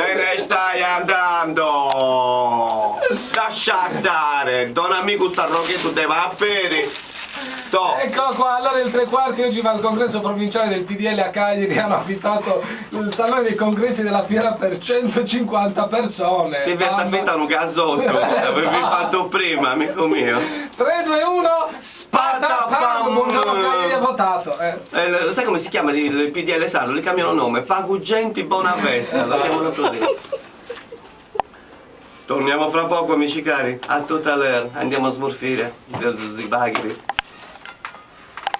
Te ne stai andando! Lascia stare! Don amico sta rocchetto te va a bere! Ecco qua, allora il 3/4 oggi va al congresso provinciale del PDL a Cagliari, hanno affittato il salone dei congressi della fiera per 150 persone. Che vi sta affittando un casotto! L'avevi fatto prima, amico mio! 3, 2, 1, Spatapam! Buongiorno Cagliari ha votato. Sai come si chiama il PDL Sardo? Li cambiano nome, Pagugenti Bonavesta, lo chiamano così. Torniamo fra poco amici cari, a tutta l'era, andiamo a smorfire, Zibaghi.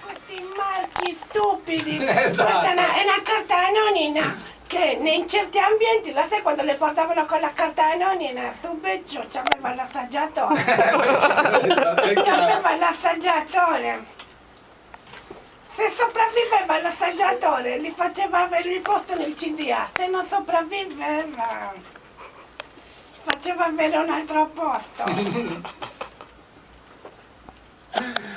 Questi marchi stupidi! Esatto. Questa è una carta anonima che in certi ambienti, la sai quando le portavano con la carta anonima su Beccio c'aveva l'assaggiatore. C'aveva l'assaggiatore. Se sopravviveva l'assaggiatore gli faceva avere il posto nel CDA, se non sopravviveva faceva avere un altro posto.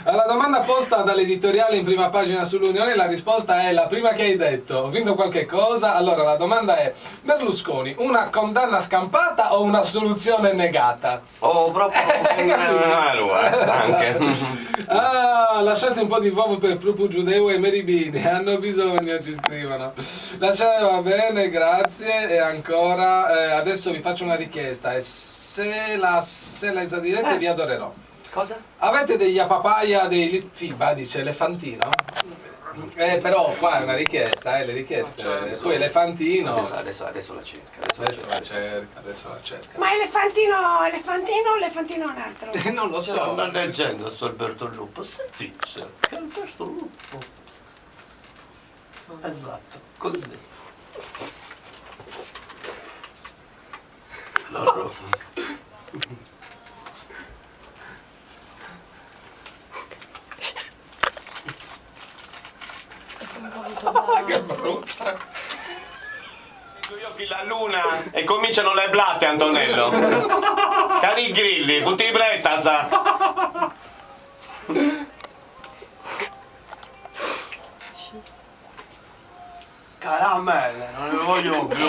Alla domanda posta dall'editoriale in prima pagina sull'Unione, la risposta è la prima che hai detto. Ho vinto qualche cosa? Allora la domanda è: Berlusconi, una condanna scampata o una soluzione negata? Oh, proprio anche. Ah, lasciate un po' di uovo per Prupu Giudeo e Meribini, hanno bisogno, ci scrivono. Va bene, grazie. E ancora, adesso vi faccio una richiesta e se la esadirete vi adorerò. Cosa? Avete degli apapaya dei FIBA, dice Elefantino? Però qua è una richiesta, le richieste. Poi Elefantino. Adesso la cerca. Adesso la cerca. Ma elefantino o elefantino un altro? Non lo C'è so. una leggenda sto Alberto Lupo, si dice che Alberto Lupo. Esatto, così. Loro. Che brutta. Gli occhi la luna e cominciano le blatte, Antonello. Cari grilli, tutti in bretta, sa. Caramelle, non ne voglio più.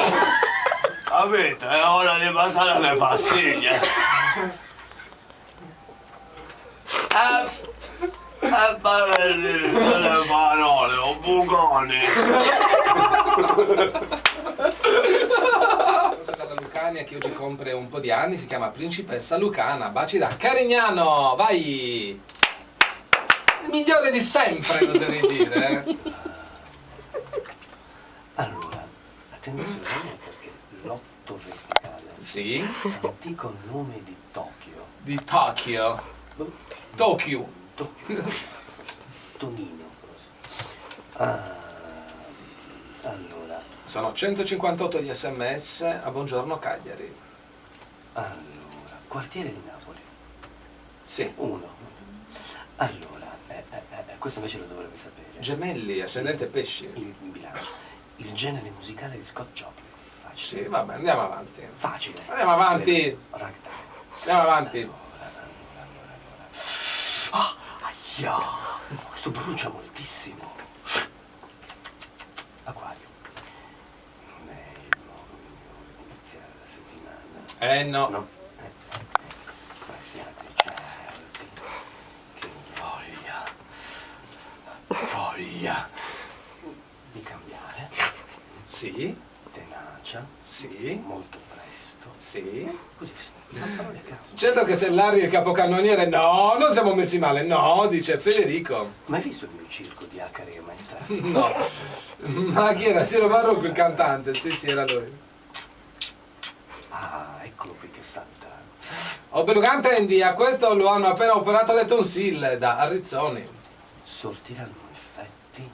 Capite? È ora di passare alle pastiglie. Pavelli, delle parole, o buconi. Dalla Lucania che oggi compre un po' di anni, si chiama Principessa Lucana. Baci da Carignano, vai! Il migliore di sempre, lo devi dire. Allora, attenzione perché l'otto verticale Sì, è l'antico nome di Tokyo. di Tokyo. Tokyo. Tokyo. Tonino. Allora, Sono 158 gli sms a Buongiorno Cagliari. quartiere di Napoli. Sì. 1. Allora, questo invece lo dovrebbe sapere. Gemelli, ascendente pesci. Il bilancio. Il genere musicale di Scott Joplin. Facile. Sì, vabbè, andiamo avanti. Facile. Andiamo avanti. Ragtime. Andiamo avanti. Allora. Ah, ahia! Questo brucia moltissimo. Acquario. Non è il modo migliore di iniziare la settimana. No. No. Ma siate certi che voglia di cambiare. Sì, Tenacia. sì, Molto presto. sì. Così sono parole a caso. Certo che se Larry è il capocannoniere, no, non siamo messi male, no, dice Federico. Ma hai visto il mio circo di acari e maestrati? No. Ma chi era? Siro Marocco il cantante? Sì, sì, era lui. Ah, eccolo qui che salta. Oh, Belugante Andy, a questo lo hanno appena operato le tonsille da Arrizzoni. Sortiranno effetti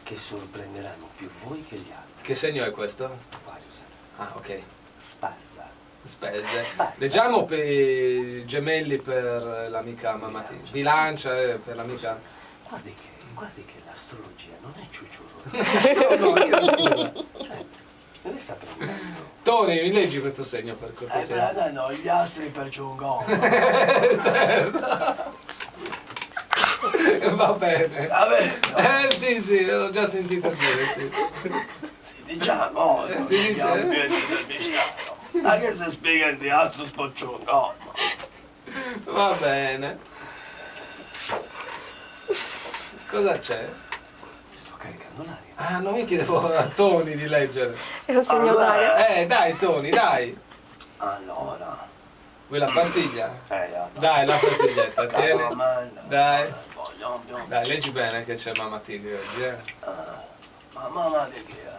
che sorprenderanno più voi che gli altri. Che segno è questo? Acquario sarà. Ah, ok. Spazza. Spese. Leggiamo per i gemelli per l'amica Mamatina. Bilancia per l'amica. Guardi che l'astrologia non è ciucciuro. No, io scusa. Cioè, non è stato prendendo. Tony, mi leggi questo segno per cortesia? prendendo gli astri per Giungon. Certo. Va bene. Va bene. Sì, l'ho già sentito dire, sì. Si diciamo, si gli dice? ambienti del mistero. Ma che si spiega di altro spoccione? Va bene. Cosa c'è? Sto caricando l'aria. Ah, non mi chiedevo a Tony di leggere. È un segno d'aria. Dai Tony, dai. Allora, Vuoi la pastiglia? ja. Dai, la pastiglietta, tieni. Dai. Voglio, Dai, leggi bene che c'è mamma Tigre oggi, ma mamma di chi è?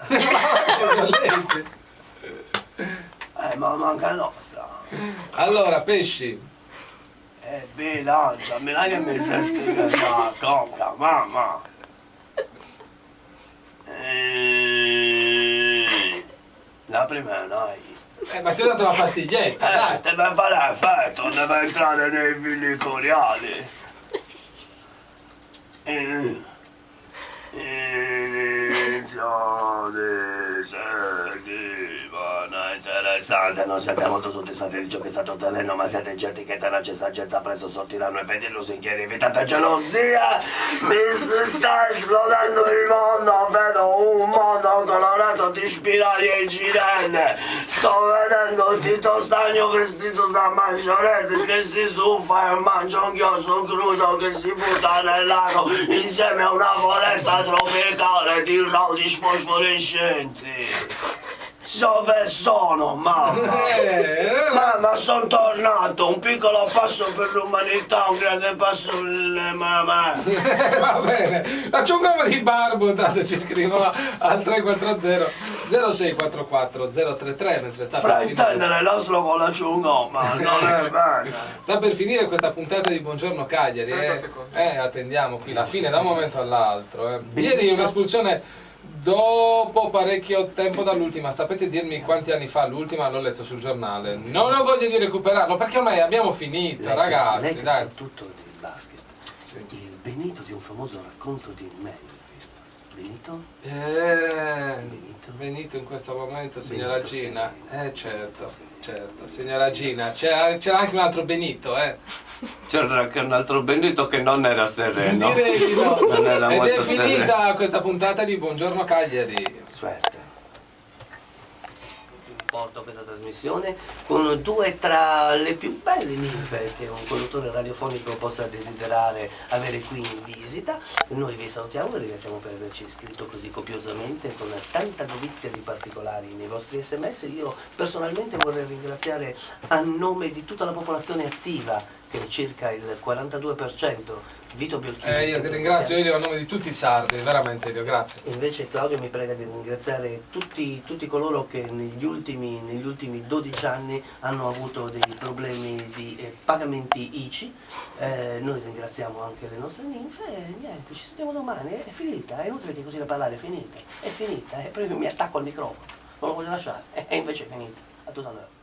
Leggi. Ma manca nostra. Allora, pesci. Bilancia, mi dai che mi stai spiegando la conca, mamma. La prima dai. Ma ti ho dato la pastiglietta, dai. Deve fare effetto, deve entrare nei fili coriali. Inizio di settimana interessante. Non siete molto soddisfatti di ciò che state ottenendo, ma siete certi che tanta saggezza presto sortiranno i peli lusinghieri. Evitate gelosia, mi si sta esplodendo il mondo. Vedo un mondo colorato di spirali e girelle. Sto vedendo Tito Stagno vestito da mangiaretti che si tuffa e mangia un chiostro crudo che si butta nel lago insieme a una foresta tropicale di rodi fosforescenti. Dove sono, mamma? Mamma, sono tornato. Un piccolo passo per l'umanità, un grande passo per le mamma. Va bene, faccio un uomo di barbo, intanto ci scrivo al 340 0644 033 mentre sta per finire. Fraintendere il nostro con la ciungoma, non è bene. Sta per finire questa puntata di Buongiorno Cagliari, 30 secondi. attendiamo qui la fine da un momento all'altro. Ieri un'espulsione dopo parecchio tempo dall'ultima, sapete dirmi quanti anni fa l'ultima? L'ho letto sul giornale. Non ho voglia di recuperarlo perché ormai abbiamo finito, Lei ragazzi, che dai. sa tutto del basket. Sì. Il Benito di un famoso racconto di Melville. Benito? Benito in questo momento, signora Benito Gina. Sereno. Certo, Benito Sereno. certo, signora Gina. C'era anche un altro Benito, C'era anche un altro Benito che non era sereno. Direi di no. Non era Ed è molto finita sereno. questa puntata di Buongiorno Cagliari. Suerte. Porto questa trasmissione con due tra le più belle ninfe che un conduttore radiofonico possa desiderare avere qui in visita. Noi vi salutiamo e ringraziamo per averci iscritto così copiosamente con tanta dovizia di particolari nei vostri sms. Io personalmente vorrei ringraziare a nome di tutta la popolazione attiva, che è circa il 42%, Vito Biolchini. Io ti ringrazio Elio a nome di tutti i sardi, veramente Elio, grazie. Invece Claudio mi prega di ringraziare tutti coloro che negli ultimi 12 anni hanno avuto dei problemi di pagamenti ICI. Noi ringraziamo anche le nostre ninfe e niente, ci sentiamo domani. È finita, è inutile che continui a parlare, è finita. E poi mi attacco al microfono, non lo voglio lasciare, e invece è finita. A tutta l'ora.